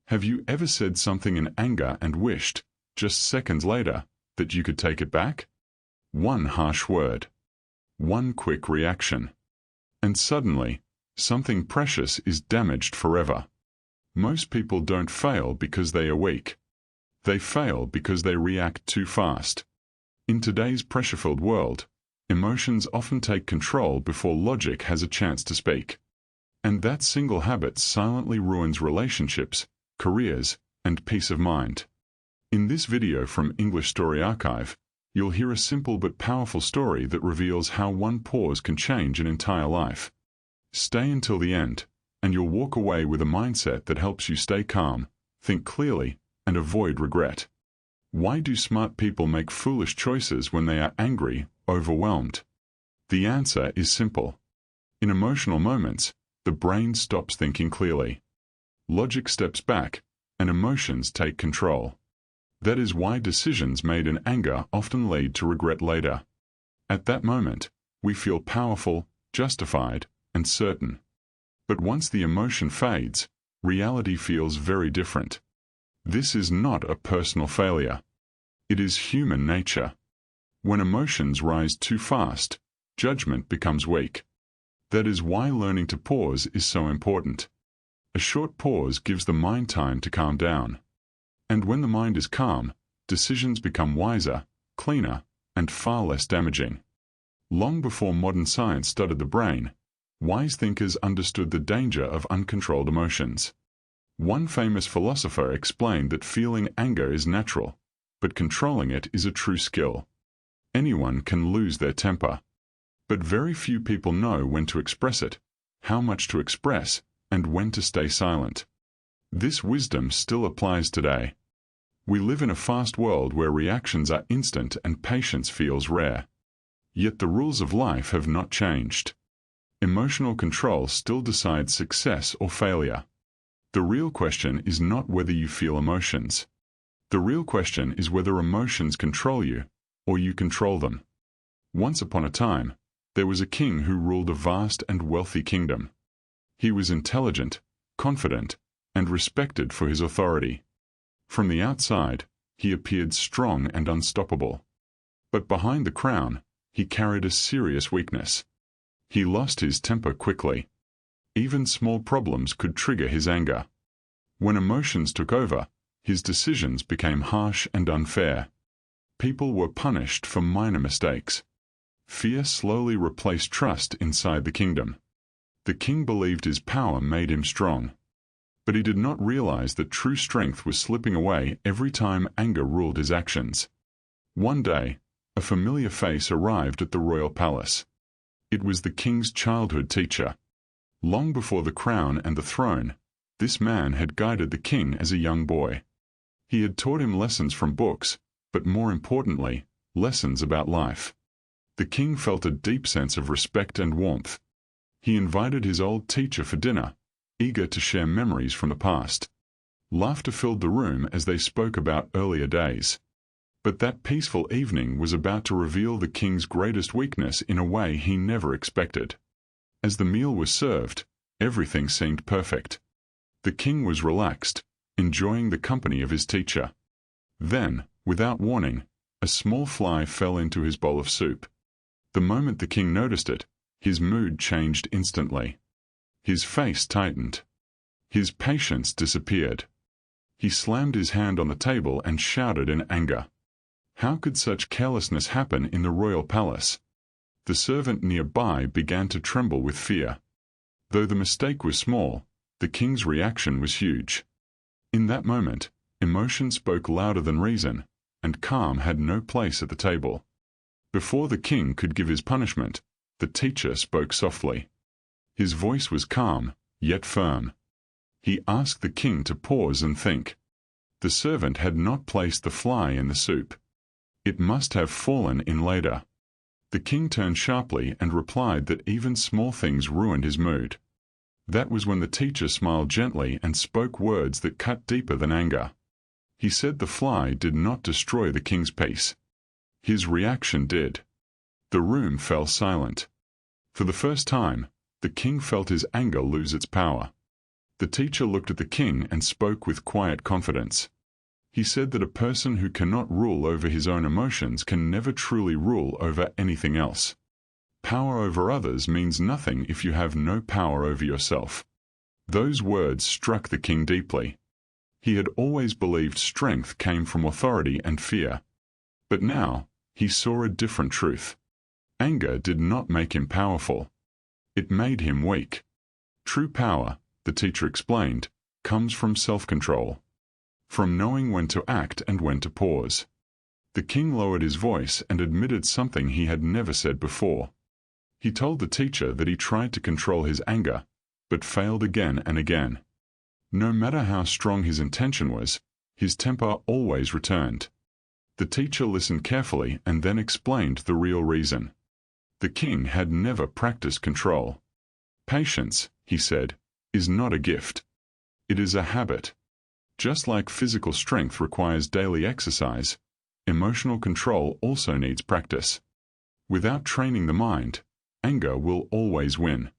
Have you ever said something in anger and wished, just seconds later, that you could take it back? One harsh word, one quick reaction, and suddenly, something precious is damaged forever. Most people don't fail because they are weak. They fail because they react too fast. In today's pressure-filled world, emotions often take control before logic has a chance to speak. And that single habit silently ruins relationships, careers, and peace of mind. In this video from English Story Archive, you'll hear a simple but powerful story that reveals how one pause can change an entire life. Stay until the end, and you'll walk away with a mindset that helps you stay calm, think clearly, and avoid regret. Why do smart people make foolish choices when they are angry, overwhelmed? The answer is simple. In emotional moments, the brain stops thinking clearly. Logic steps back, and emotions take control. That is why decisions made in anger often lead to regret later. At that moment, we feel powerful, justified, and certain. But once the emotion fades, reality feels very different. This is not a personal failure. It is human nature. When emotions rise too fast, judgment becomes weak. That is why learning to pause is so important. A short pause gives the mind time to calm down. And when the mind is calm, decisions become wiser, cleaner, and far less damaging. Long before modern science studied the brain, wise thinkers understood the danger of uncontrolled emotions. One famous philosopher explained that feeling anger is natural, but controlling it is a true skill. Anyone can lose their temper. But very few people know when to express it, how much to express, and when to stay silent. This wisdom still applies today. We live in a fast world where reactions are instant and patience feels rare. Yet the rules of life have not changed. Emotional control still decides success or failure. The real question is not whether you feel emotions. The real question is whether emotions control you, or you control them. Once upon a time, there was a king who ruled a vast and wealthy kingdom. He was intelligent, confident, and respected for his authority. From the outside, he appeared strong and unstoppable. But behind the crown, he carried a serious weakness. He lost his temper quickly. Even small problems could trigger his anger. When emotions took over, his decisions became harsh and unfair. People were punished for minor mistakes. Fear slowly replaced trust inside the kingdom. The king believed his power made him strong. But he did not realize that true strength was slipping away every time anger ruled his actions. One day, a familiar face arrived at the royal palace. It was the king's childhood teacher. Long before the crown and the throne, this man had guided the king as a young boy. He had taught him lessons from books, but more importantly, lessons about life. The king felt a deep sense of respect and warmth. He invited his old teacher for dinner, eager to share memories from the past. Laughter filled the room as they spoke about earlier days. But that peaceful evening was about to reveal the king's greatest weakness in a way he never expected. As the meal was served, everything seemed perfect. The king was relaxed, enjoying the company of his teacher. Then, without warning, a small fly fell into his bowl of soup. The moment the king noticed it, his mood changed instantly. His face tightened. His patience disappeared. He slammed his hand on the table and shouted in anger. How could such carelessness happen in the royal palace? The servant nearby began to tremble with fear. Though the mistake was small, the king's reaction was huge. In that moment, emotion spoke louder than reason, and calm had no place at the table. Before the king could give his punishment, the teacher spoke softly. His voice was calm, yet firm. He asked the king to pause and think. The servant had not placed the fly in the soup. It must have fallen in later. The king turned sharply and replied that even small things ruined his mood. That was when the teacher smiled gently and spoke words that cut deeper than anger. He said the fly did not destroy the king's peace. His reaction did. The room fell silent. For the first time, the king felt his anger lose its power. The teacher looked at the king and spoke with quiet confidence. He said that a person who cannot rule over his own emotions can never truly rule over anything else. Power over others means nothing if you have no power over yourself. Those words struck the king deeply. He had always believed strength came from authority and fear. But now, he saw a different truth. Anger did not make him powerful. It made him weak. True power, the teacher explained, comes from self-control. From knowing when to act and when to pause. The king lowered his voice and admitted something he had never said before. He told the teacher that he tried to control his anger, but failed again and again. No matter how strong his intention was, his temper always returned. The teacher listened carefully and then explained the real reason. The king had never practiced control. Patience, he said, is not a gift. It is a habit. Just like physical strength requires daily exercise, emotional control also needs practice. Without training the mind, anger will always win.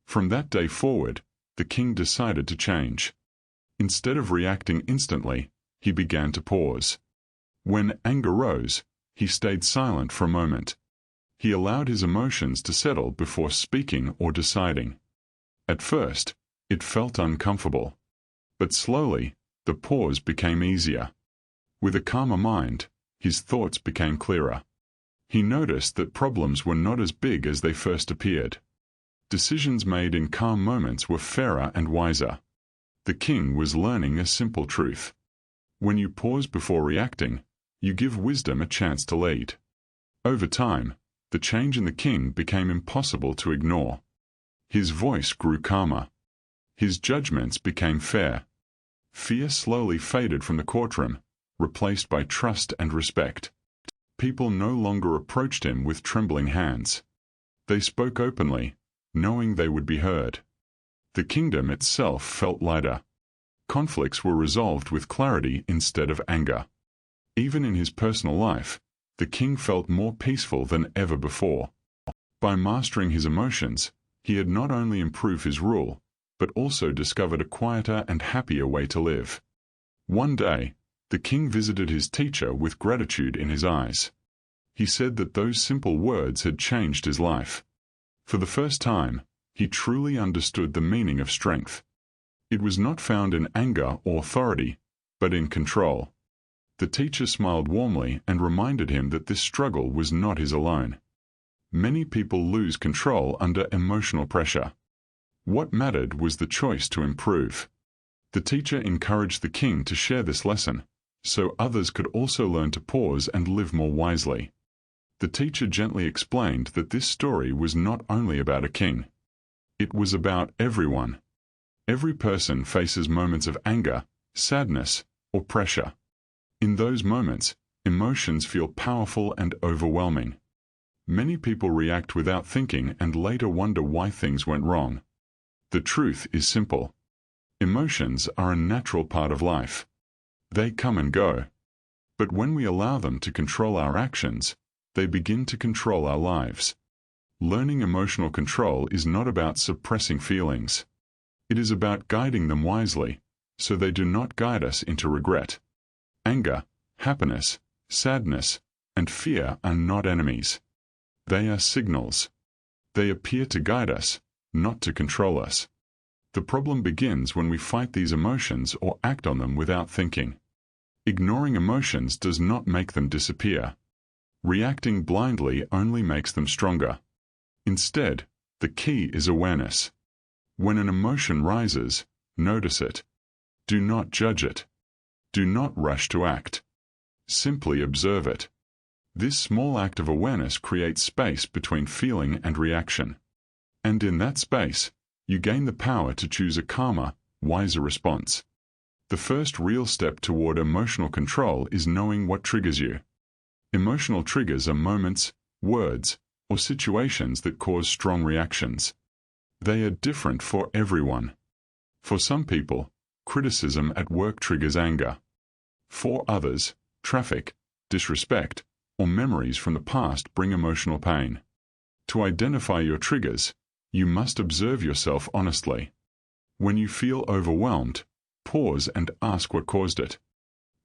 From that day forward, the king decided to change. Instead of reacting instantly, he began to pause. When anger rose, he stayed silent for a moment. He allowed his emotions to settle before speaking or deciding. At first, it felt uncomfortable. But slowly, the pause became easier. With a calmer mind, his thoughts became clearer. He noticed that problems were not as big as they first appeared. Decisions made in calm moments were fairer and wiser. The king was learning a simple truth. When you pause before reacting, you give wisdom a chance to lead. Over time, the change in the king became impossible to ignore. His voice grew calmer. His judgments became fair. Fear slowly faded from the courtroom, replaced by trust and respect. People no longer approached him with trembling hands. They spoke openly, knowing they would be heard. The kingdom itself felt lighter. Conflicts were resolved with clarity instead of anger. Even in his personal life, the king felt more peaceful than ever before. By mastering his emotions, he had not only improved his rule, but also discovered a quieter and happier way to live. One day, the king visited his teacher with gratitude in his eyes. He said that those simple words had changed his life. For the first time, he truly understood the meaning of strength. It was not found in anger or authority, but in control. The teacher smiled warmly and reminded him that this struggle was not his alone. Many people lose control under emotional pressure. What mattered was the choice to improve. The teacher encouraged the king to share this lesson, so others could also learn to pause and live more wisely. The teacher gently explained that this story was not only about a king. It was about everyone. Every person faces moments of anger, sadness, or pressure. In those moments, emotions feel powerful and overwhelming. Many people react without thinking and later wonder why things went wrong. The truth is simple. Emotions are a natural part of life. They come and go. But when we allow them to control our actions, they begin to control our lives. Learning emotional control is not about suppressing feelings. It is about guiding them wisely, so they do not guide us into regret. Anger, happiness, sadness, and fear are not enemies. They are signals. They appear to guide us, not to control us. The problem begins when we fight these emotions or act on them without thinking. Ignoring emotions does not make them disappear. Reacting blindly only makes them stronger. Instead, the key is awareness. When an emotion rises, notice it. Do not judge it. Do not rush to act. Simply observe it. This small act of awareness creates space between feeling and reaction. And in that space, you gain the power to choose a calmer, wiser response. The first real step toward emotional control is knowing what triggers you. Emotional triggers are moments, words, or situations that cause strong reactions. They are different for everyone. For some people, criticism at work triggers anger. For others, traffic, disrespect, or memories from the past bring emotional pain. To identify your triggers, you must observe yourself honestly. When you feel overwhelmed, pause and ask what caused it.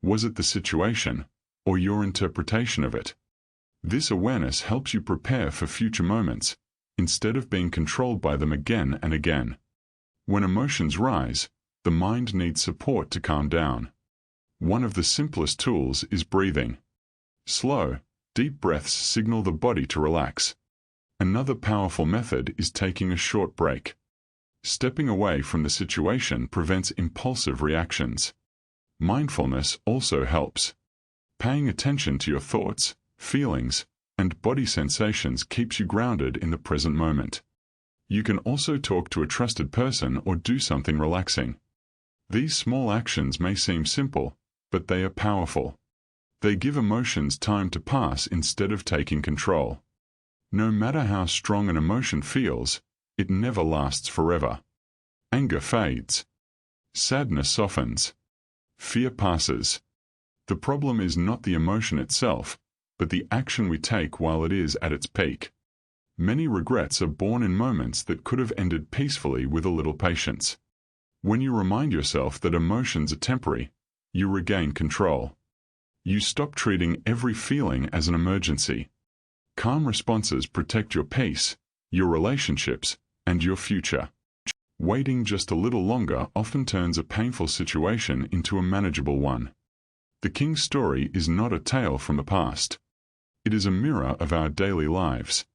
Was it the situation, or your interpretation of it? This awareness helps you prepare for future moments, instead of being controlled by them again and again. When emotions rise, the mind needs support to calm down. One of the simplest tools is breathing. Slow, deep breaths signal the body to relax. Another powerful method is taking a short break. Stepping away from the situation prevents impulsive reactions. Mindfulness also helps. Paying attention to your thoughts, feelings, and body sensations keeps you grounded in the present moment. You can also talk to a trusted person or do something relaxing. These small actions may seem simple, but they are powerful. They give emotions time to pass instead of taking control. No matter how strong an emotion feels, it never lasts forever. Anger fades. Sadness softens. Fear passes. The problem is not the emotion itself, but the action we take while it is at its peak. Many regrets are born in moments that could have ended peacefully with a little patience. When you remind yourself that emotions are temporary, you regain control. You stop treating every feeling as an emergency. Calm responses protect your peace, your relationships, and your future. Waiting just a little longer often turns a painful situation into a manageable one. The King's story is not a tale from the past. It is a mirror of our daily lives.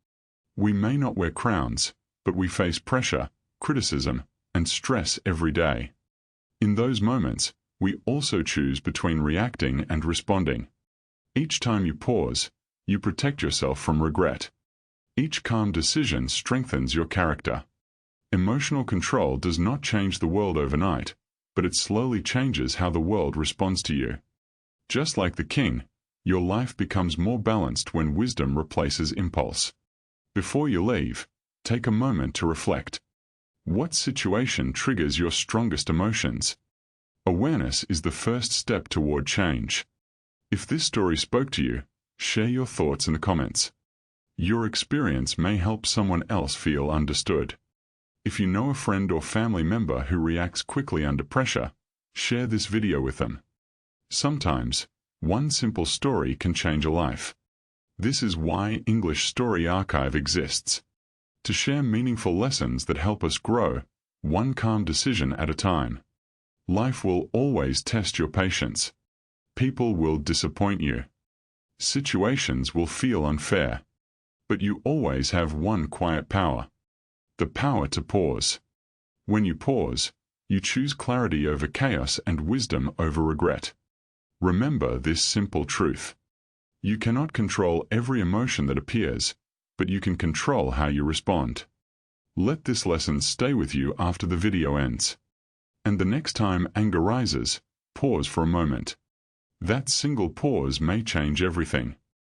We may not wear crowns, but we face pressure, criticism, and stress every day. In those moments, we also choose between reacting and responding. Each time you pause, you protect yourself from regret. Each calm decision strengthens your character. Emotional control does not change the world overnight, but it slowly changes how the world responds to you. Just like the king, your life becomes more balanced when wisdom replaces impulse. Before you leave, take a moment to reflect. What situation triggers your strongest emotions? Awareness is the first step toward change. If this story spoke to you, share your thoughts in the comments. Your experience may help someone else feel understood. If you know a friend or family member who reacts quickly under pressure, share this video with them. Sometimes, one simple story can change a life. This is why English Story Archive exists. To share meaningful lessons that help us grow, one calm decision at a time. Life will always test your patience. People will disappoint you. Situations will feel unfair. But you always have one quiet power. The power to pause. When you pause, you choose clarity over chaos and wisdom over regret. Remember this simple truth. You cannot control every emotion that appears, but you can control how you respond. Let this lesson stay with you after the video ends. And the next time anger rises, pause for a moment. That single pause may change everything.